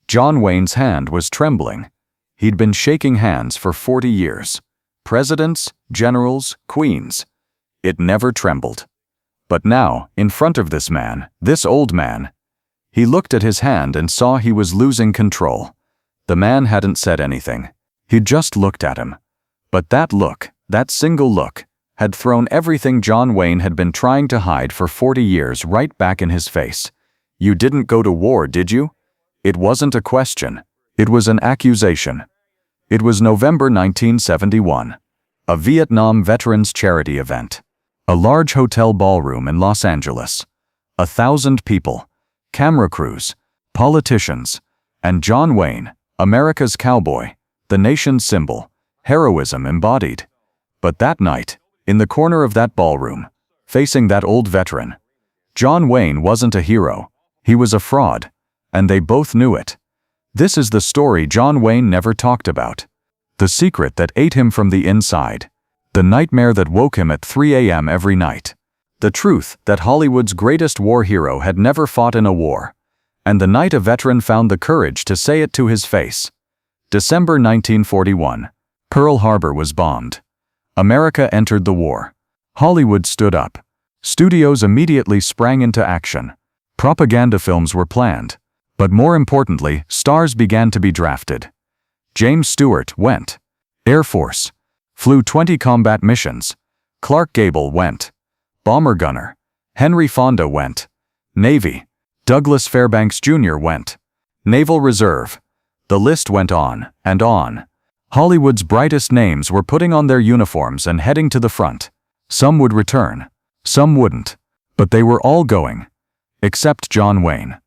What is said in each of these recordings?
John Wayne's hand was trembling. He'd been shaking hands for 40 years. Presidents, generals, queens. It never trembled. But now, in front of this man, this old man, he looked at his hand and saw he was losing control. The man hadn't said anything. He'd just looked at him. But that look, that single look, had thrown everything John Wayne had been trying to hide for 40 years right back in his face. "You didn't go to war, did you?" It wasn't a question. It was an accusation. It was November 1971. A Vietnam Veterans Charity event. A large hotel ballroom in Los Angeles. 1,000 people, camera crews, politicians, and John Wayne, America's cowboy, the nation's symbol, heroism embodied. But that night, in the corner of that ballroom, facing that old veteran, John Wayne wasn't a hero. He was a fraud, and they both knew it. This is the story John Wayne never talked about. The secret that ate him from the inside. The nightmare that woke him at 3 a.m. every night. The truth that Hollywood's greatest war hero had never fought in a war. And the night a veteran found the courage to say it to his face. December 1941. Pearl Harbor was bombed. America entered the war. Hollywood stood up. Studios immediately sprang into action. Propaganda films were planned. But more importantly, stars began to be drafted. James Stewart went. Air Force. Flew 20 combat missions. Clark Gable went. Bomber gunner. Henry Fonda went. Navy. Douglas Fairbanks Jr. went. Naval Reserve. The list went on and on. Hollywood's brightest names were putting on their uniforms and heading to the front. Some would return. Some wouldn't. But they were all going. Except John Wayne.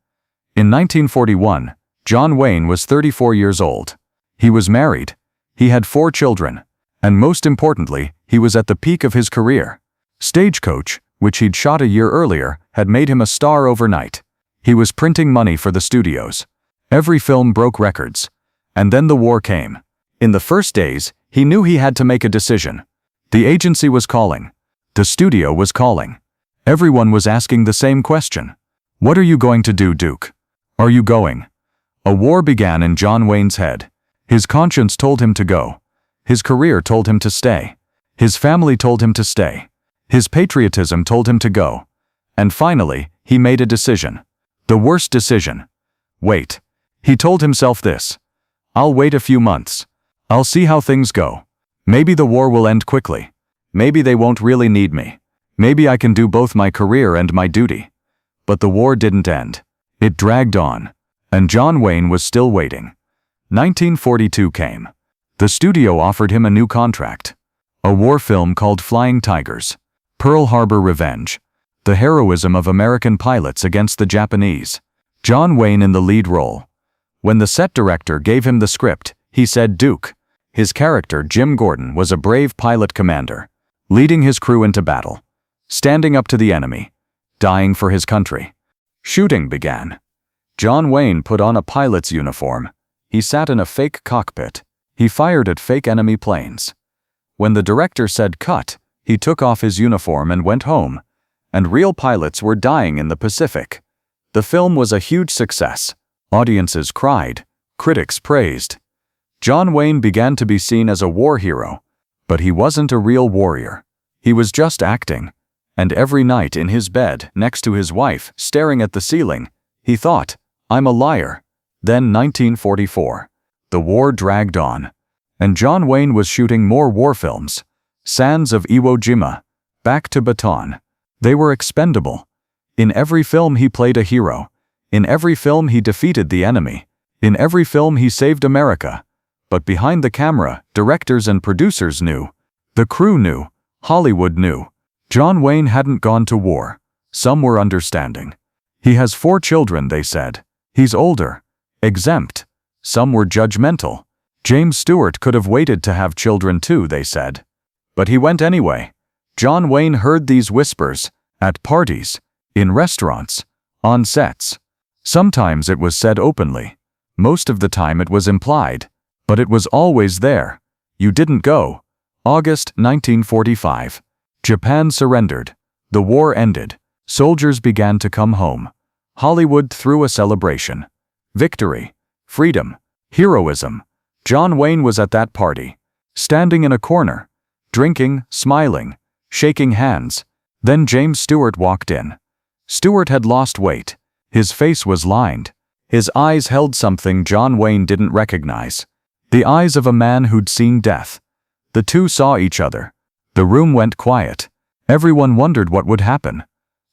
In 1941, John Wayne was 34 years old. He was married. He had 4 children. And most importantly, he was at the peak of his career. Stagecoach, which he'd shot a year earlier, had made him a star overnight. He was printing money for the studios. Every film broke records. And then the war came. In the first days, he knew he had to make a decision. The agency was calling. The studio was calling. Everyone was asking the same question. "What are you going to do, Duke? Are you going?" A war began in John Wayne's head. His conscience told him to go. His career told him to stay. His family told him to stay. His patriotism told him to go. And finally, he made a decision. The worst decision. Wait. He told himself this. "I'll wait a few months. I'll see how things go. Maybe the war will end quickly. Maybe they won't really need me. Maybe I can do both my career and my duty." But the war didn't end. It dragged on. And John Wayne was still waiting. 1942 came. The studio offered him a new contract. A war film called Flying Tigers. Pearl Harbor Revenge. The heroism of American pilots against the Japanese. John Wayne in the lead role. When the set director gave him the script, he said Duke. His character, Jim Gordon, was a brave pilot commander, leading his crew into battle, standing up to the enemy, dying for his country. Shooting began. John Wayne put on a pilot's uniform. He sat in a fake cockpit. He fired at fake enemy planes. When the director said cut, he took off his uniform and went home. And real pilots were dying in the Pacific. The film was a huge success. Audiences cried. Critics praised. John Wayne began to be seen as a war hero. But he wasn't a real warrior. He was just acting. And every night in his bed, next to his wife, staring at the ceiling, he thought, "I'm a liar." Then 1944. The war dragged on. And John Wayne was shooting more war films. Sands of Iwo Jima. Back to Bataan. They were expendable. In every film he played a hero. In every film he defeated the enemy. In every film he saved America. But behind the camera, directors and producers knew. The crew knew. Hollywood knew. John Wayne hadn't gone to war. Some were understanding. He has 4 children, they said. He's older. Exempt. Some were judgmental. James Stewart could have waited to have children too, they said. But he went anyway. John Wayne heard these whispers, at parties, in restaurants, on sets. Sometimes it was said openly. Most of the time it was implied. But it was always there. You didn't go. August 1945. Japan surrendered. The war ended. Soldiers began to come home. Hollywood threw a celebration. Victory. freedom, heroism. John Wayne was at that party, standing in a corner, drinking, smiling, shaking hands. Then James Stewart walked in. Stewart had lost weight. His face was lined. His eyes held something John Wayne didn't recognize. The eyes of a man who'd seen death. The two saw each other. The room went quiet. Everyone wondered what would happen.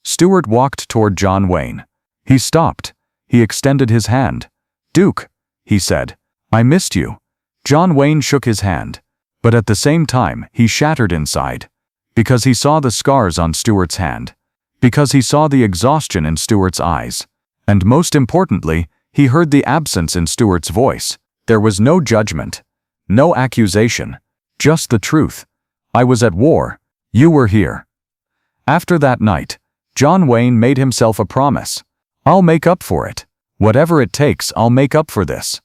Stewart walked toward John Wayne. He stopped. He extended his hand. "Duke," he said, "I missed you." John Wayne shook his hand. But at the same time, he shattered inside. Because he saw the scars on Stewart's hand. Because he saw the exhaustion in Stewart's eyes. And most importantly, he heard the absence in Stewart's voice. There was no judgment. No accusation. Just the truth. "I was at war. You were here." After that night, John Wayne made himself a promise. "I'll make up for it. Whatever it takes, I'll make up for this."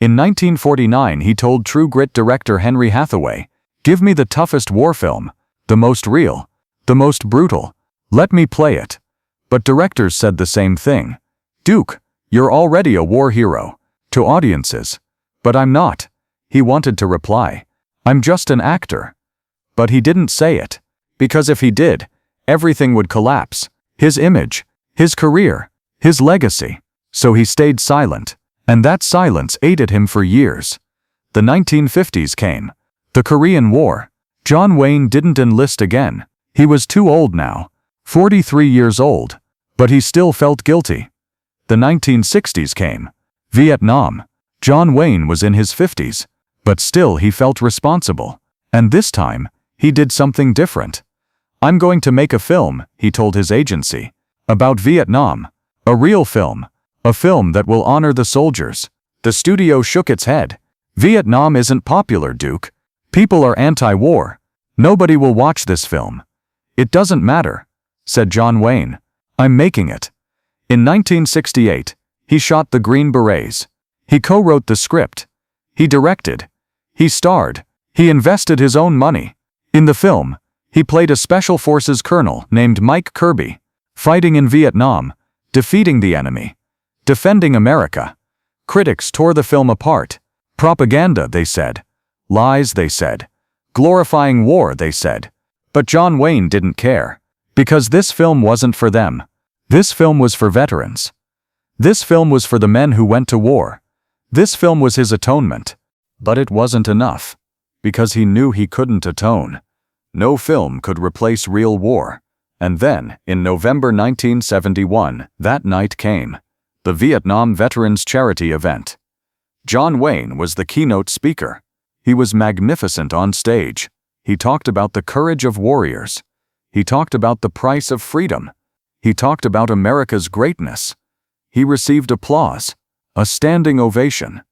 In 1949, he told True Grit director Henry Hathaway, "Give me the toughest war film, the most real, the most brutal. Let me play it." But directors said the same thing. "Duke, you're already a war hero," to audiences. "But I'm not," he wanted to reply. "I'm just an actor." But he didn't say it. Because if he did, everything would collapse. His image, his career, his legacy. So he stayed silent. And that silence ate at him for years. The 1950s came. The Korean War. John Wayne didn't enlist again. He was too old now. 43 years old. But he still felt guilty. The 1960s came. Vietnam. John Wayne was in his 50s. But still he felt responsible. And this time, he did something different. "I'm going to make a film," he told his agency, "about Vietnam. A real film. A film that will honor the soldiers." The studio shook its head. "Vietnam isn't popular, Duke. People are anti-war. Nobody will watch this film." "It doesn't matter," said John Wayne. "I'm making it." In 1968, he shot The Green Berets. He co-wrote the script. He directed. He starred. He invested his own money. In the film, he played a Special Forces colonel named Mike Kirby, fighting in Vietnam, defeating the enemy, defending America. Critics tore the film apart. Propaganda, they said. Lies, they said. Glorifying war, they said. But John Wayne didn't care. Because this film wasn't for them. This film was for veterans. This film was for the men who went to war. This film was his atonement. But it wasn't enough. Because he knew he couldn't atone. No film could replace real war. And then, in November 1971, that night came. The Vietnam Veterans Charity Event. John Wayne was the keynote speaker. He was magnificent on stage. He talked about the courage of warriors. He talked about the price of freedom. He talked about America's greatness. He received applause, a standing ovation.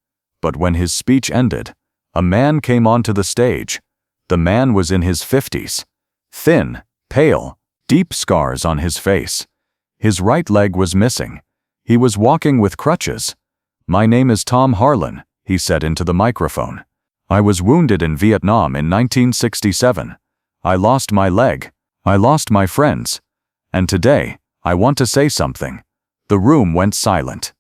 But when his speech ended, a man came onto the stage. The man was in his 50s. Thin, pale, deep scars on his face. His right leg was missing. He was walking with crutches. "My name is Tom Harlan," he said into the microphone. "I was wounded in Vietnam in 1967. I lost my leg. I lost my friends. And today, I want to say something." The room went silent.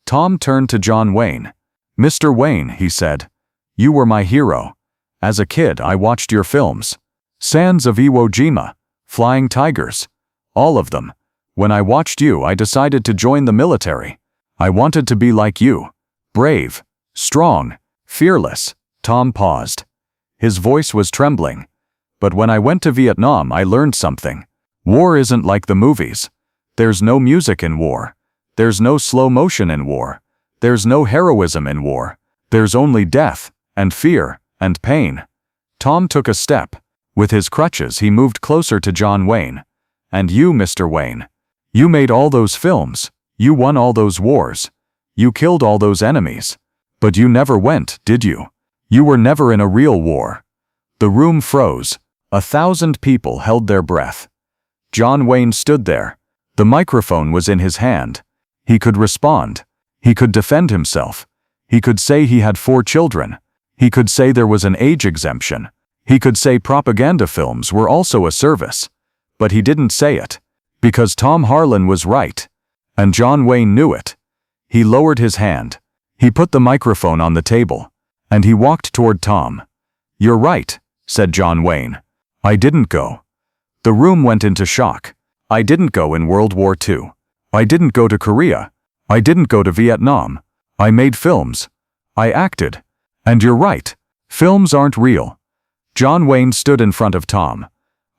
Tom turned to John Wayne. "Mr. Wayne," he said, "you were my hero. As a kid, I watched your films. Sands of Iwo Jima, Flying Tigers, all of them. When I watched you, I decided to join the military. I wanted to be like you. Brave, strong, fearless." Tom paused. His voice was trembling. "But when I went to Vietnam, I learned something. War isn't like the movies. There's no music in war. There's no slow motion in war. There's no heroism in war. There's only death, and fear, and pain." Tom took a step. With his crutches, he moved closer to John Wayne. "And you, Mr. Wayne. You made all those films. You won all those wars. You killed all those enemies. But you never went, did you? You were never in a real war." The room froze. 1,000 people held their breath. John Wayne stood there. The microphone was in his hand. He could respond. He could defend himself. He could say he had 4 children. He could say there was an age exemption. He could say propaganda films were also a service. But he didn't say it. Because Tom Harlan was right. And John Wayne knew it. He lowered his hand. He put the microphone on the table, and he walked toward Tom. "You're right," said John Wayne. "I didn't go." The room went into shock. "I didn't go in World War II. I didn't go to Korea. I didn't go to Vietnam. I made films. I acted. And you're right. Films aren't real." John Wayne stood in front of Tom.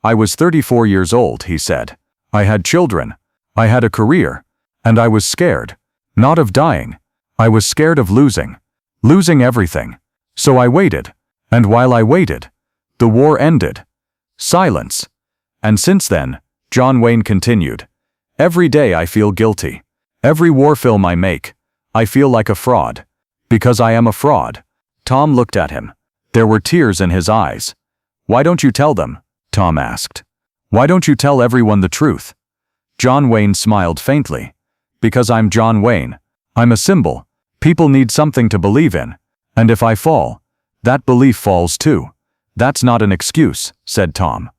"I was 34 years old," he said. "I had children. I had a career. And I was scared. Not of dying. I was scared of losing. Losing everything. So I waited. And while I waited, the war ended." Silence. "And since then," John Wayne continued, "every day I feel guilty. Every war film I make, I feel like a fraud. Because I am a fraud." Tom looked at him. There were tears in his eyes. "Why don't you tell them?" Tom asked. "Why don't you tell everyone the truth?" John Wayne smiled faintly. "Because I'm John Wayne. I'm a symbol. People need something to believe in. And if I fall, that belief falls too." "That's not an excuse," said Tom.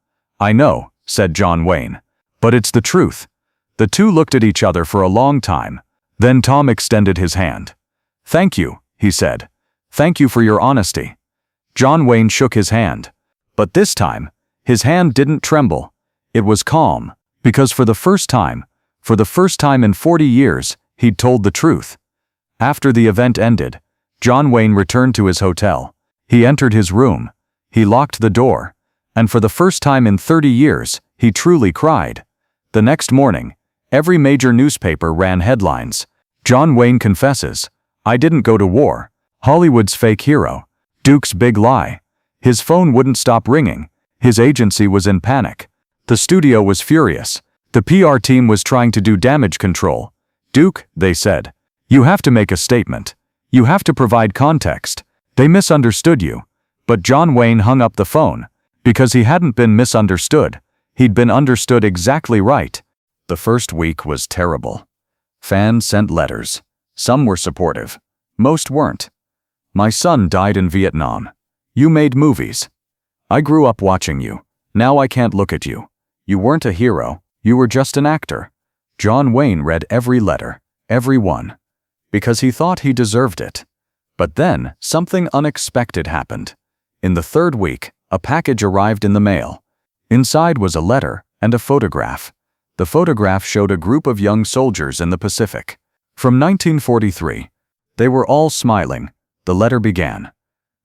"I know," said John Wayne. "But it's the truth." The two looked at each other for a long time. Then Tom extended his hand. "Thank you," he said. "Thank you for your honesty." John Wayne shook his hand. But this time, his hand didn't tremble. It was calm, because for the first time in 40 years, he'd told the truth. After the event ended, John Wayne returned to his hotel. He entered his room. He locked the door. And for the first time in 30 years, he truly cried. The next morning, every major newspaper ran headlines. "John Wayne confesses. I didn't go to war. Hollywood's fake hero. Duke's big lie." His phone wouldn't stop ringing. His agency was in panic. The studio was furious. The PR team was trying to do damage control. "Duke," they said, "you have to make a statement. You have to provide context. They misunderstood you." But John Wayne hung up the phone, because he hadn't been misunderstood. He'd been understood exactly right. The first week was terrible. Fans sent letters. Some were supportive. Most weren't. "My son died in Vietnam. You made movies. I grew up watching you. Now I can't look at you. You weren't a hero. You were just an actor." John Wayne read every letter, every one, because he thought he deserved it. But then, something unexpected happened. In the third week, a package arrived in the mail. Inside was a letter and a photograph. The photograph showed a group of young soldiers in the Pacific. From 1943. They were all smiling. The letter began.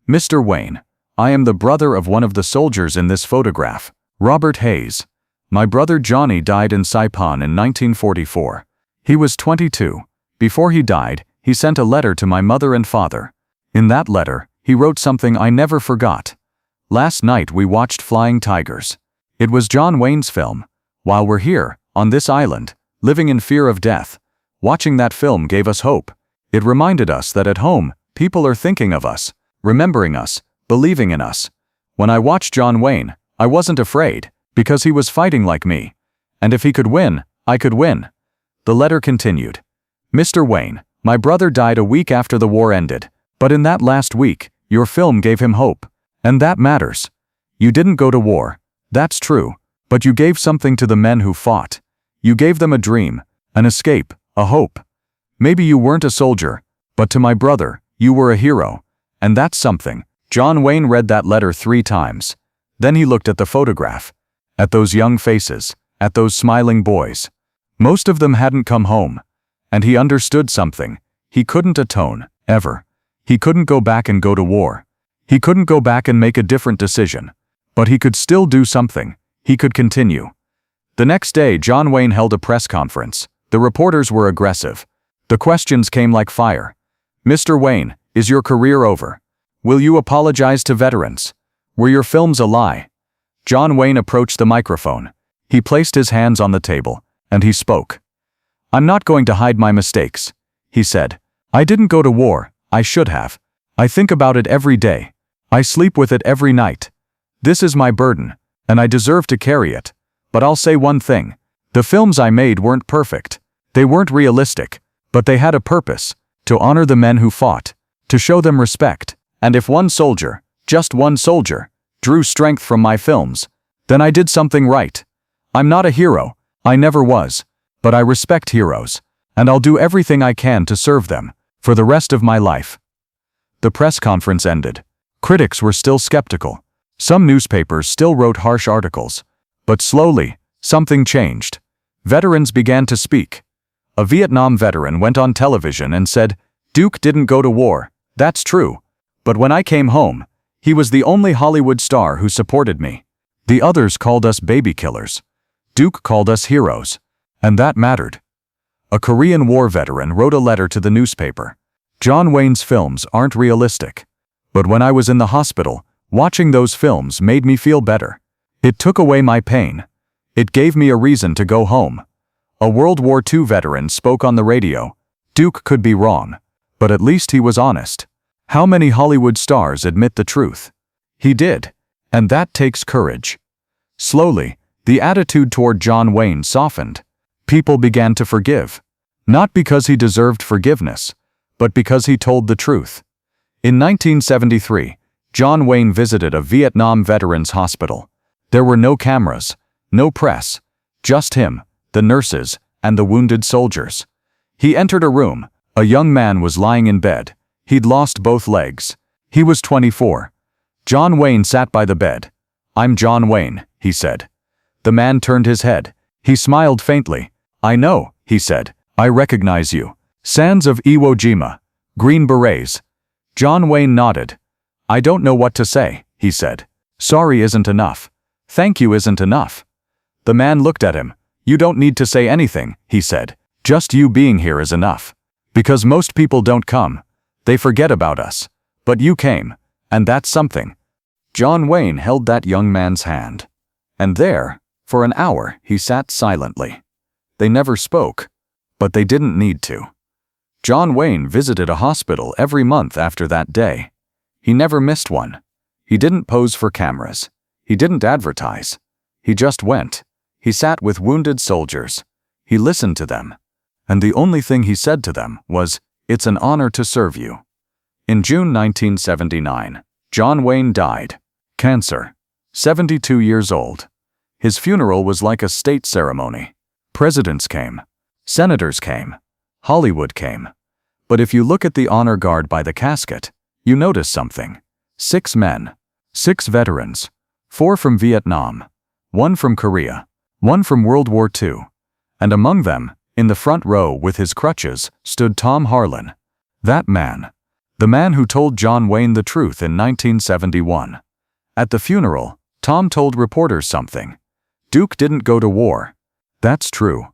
"Mr. Wayne, I am the brother of one of the soldiers in this photograph, Robert Hayes. My brother Johnny died in Saipan in 1944. He was 22. Before he died, he sent a letter to my mother and father. In that letter, he wrote something I never forgot. Last night we watched Flying Tigers. It was John Wayne's film. While we're here, on this island, living in fear of death, watching that film gave us hope. It reminded us that at home, people are thinking of us, remembering us, believing in us. When I watched John Wayne, I wasn't afraid, because he was fighting like me. And if he could win, I could win." The letter continued. "Mr. Wayne, my brother died a week after the war ended, but in that last week, your film gave him hope. And that matters. You didn't go to war. That's true. But you gave something to the men who fought. You gave them a dream, an escape, a hope. Maybe you weren't a soldier, but to my brother, you were a hero. And that's something." John Wayne read that letter 3 times. Then he looked at the photograph. At those young faces, at those smiling boys. Most of them hadn't come home. And he understood something. He couldn't atone, ever. He couldn't go back and go to war. He couldn't go back and make a different decision. But he could still do something. He could continue. The next day, John Wayne held a press conference. The reporters were aggressive. The questions came like fire. "Mr. Wayne, is your career over? Will you apologize to veterans? Were your films a lie?" John Wayne approached the microphone. He placed his hands on the table, and he spoke. "I'm not going to hide my mistakes," he said. "I didn't go to war. I should have. I think about it every day. I sleep with it every night. This is my burden, and I deserve to carry it. But I'll say one thing. The films I made weren't perfect. They weren't realistic, but they had a purpose, to honor the men who fought, to show them respect. And if one soldier, just one soldier, drew strength from my films, then I did something right. I'm not a hero. I never was. But I respect heroes. And I'll do everything I can to serve them. For the rest of my life. The press conference ended. Critics were still skeptical. Some newspapers still wrote harsh articles. But slowly, something changed. Veterans began to speak. A Vietnam veteran went on television and said, "Duke didn't go to war, that's true. But when I came home, he was the only Hollywood star who supported me. The others called us baby killers. Duke called us heroes. And that mattered." A Korean War veteran wrote a letter to the newspaper. "John Wayne's films aren't realistic. But when I was in the hospital, watching those films made me feel better. It took away my pain. It gave me a reason to go home." A World War II veteran spoke on the radio. "Duke could be wrong, but at least he was honest. How many Hollywood stars admit the truth? He did, and that takes courage." Slowly, the attitude toward John Wayne softened. People began to forgive. Not because he deserved forgiveness, but because he told the truth. In 1973, John Wayne visited a Vietnam veterans hospital. There were no cameras, no press, just him, the nurses, and the wounded soldiers. He entered a room. A young man was lying in bed. He'd lost both legs. He was 24. John Wayne sat by the bed. "I'm John Wayne," he said. The man turned his head. He smiled faintly. "I know," he said. "I recognize you. Sands of Iwo Jima. Green Berets." John Wayne nodded. "I don't know what to say," he said. "Sorry isn't enough. Thank you isn't enough." The man looked at him. "You don't need to say anything," he said. "Just you being here is enough. Because most people don't come. They forget about us. But you came, and that's something." John Wayne held that young man's hand. And there, for an hour, he sat silently. They never spoke, but they didn't need to. John Wayne visited a hospital every month after that day. He never missed one. He didn't pose for cameras. He didn't advertise. He just went. He sat with wounded soldiers. He listened to them. And the only thing he said to them was, "It's an honor to serve you." In June 1979, John Wayne died. Cancer. 72 years old. His funeral was like a state ceremony. Presidents came. Senators came. Hollywood came. But if you look at the honor guard by the casket, you notice something. 6 men. 6 veterans. 4 from Vietnam. 1 from Korea. 1 from World War II. And among them, in the front row with his crutches, stood Tom Harlan. That man. The man who told John Wayne the truth in 1971. At the funeral, Tom told reporters something. Duke didn't go to war. That's true.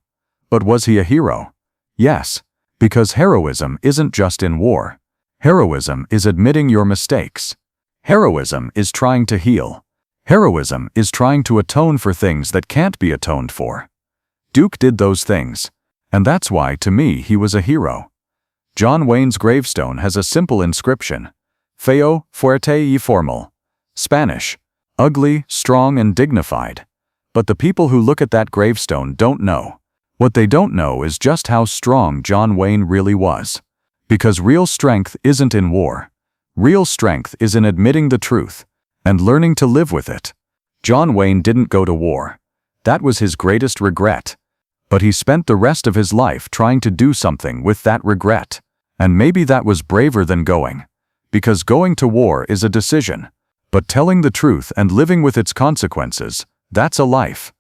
But was he a hero? Yes, because heroism isn't just in war. Heroism is admitting your mistakes. Heroism is trying to heal. Heroism is trying to atone for things that can't be atoned for. Duke did those things, and that's why, to me, he was a hero. John Wayne's gravestone has a simple inscription. Feo, fuerte y formal. Spanish. Ugly, strong, and dignified. But the people who look at that gravestone don't know. What they don't know is just how strong John Wayne really was. Because real strength isn't in war. Real strength is in admitting the truth and learning to live with it. John Wayne didn't go to war. That was his greatest regret. But he spent the rest of his life trying to do something with that regret. And maybe that was braver than going. Because going to war is a decision. But telling the truth and living with its consequences, that's a life.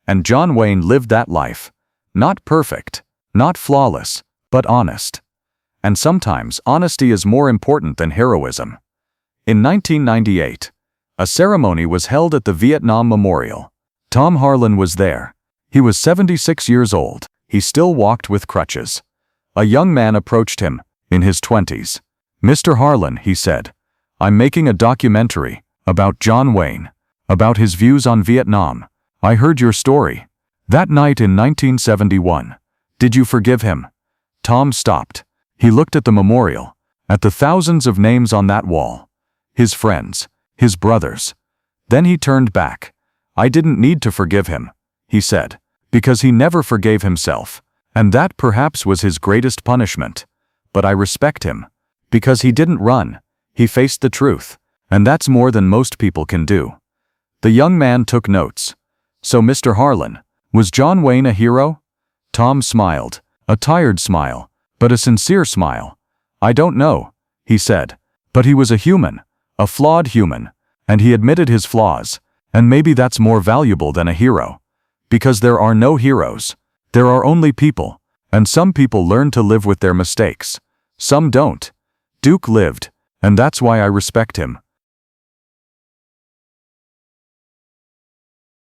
And John Wayne lived that life. Not perfect, not flawless, but honest. And sometimes honesty is more important than heroism. In 1998, a ceremony was held at the Vietnam Memorial. Tom Harlan was there. He was 76 years old. He still walked with crutches. A young man approached him, in his 20s. "Mr. Harlan," he said, "I'm making a documentary about John Wayne, about his views on Vietnam. I heard your story. That night in 1971. Did you forgive him?" Tom stopped. He looked at the memorial, at the thousands of names on that wall. His friends, his brothers. Then he turned back. "I didn't need to forgive him," he said, "because he never forgave himself, and that perhaps was his greatest punishment. But I respect him, because he didn't run. He faced the truth, and that's more than most people can do." The young man took notes. "So, Mr. Harlan, was John Wayne a hero?" Tom smiled, a tired smile, but a sincere smile. "I don't know," he said. But he was a human, a flawed human, and he admitted his flaws, and maybe that's more valuable than a hero. Because there are no heroes. There are only people, and some people learn to live with their mistakes. Some don't. Duke lived, and that's why I respect him.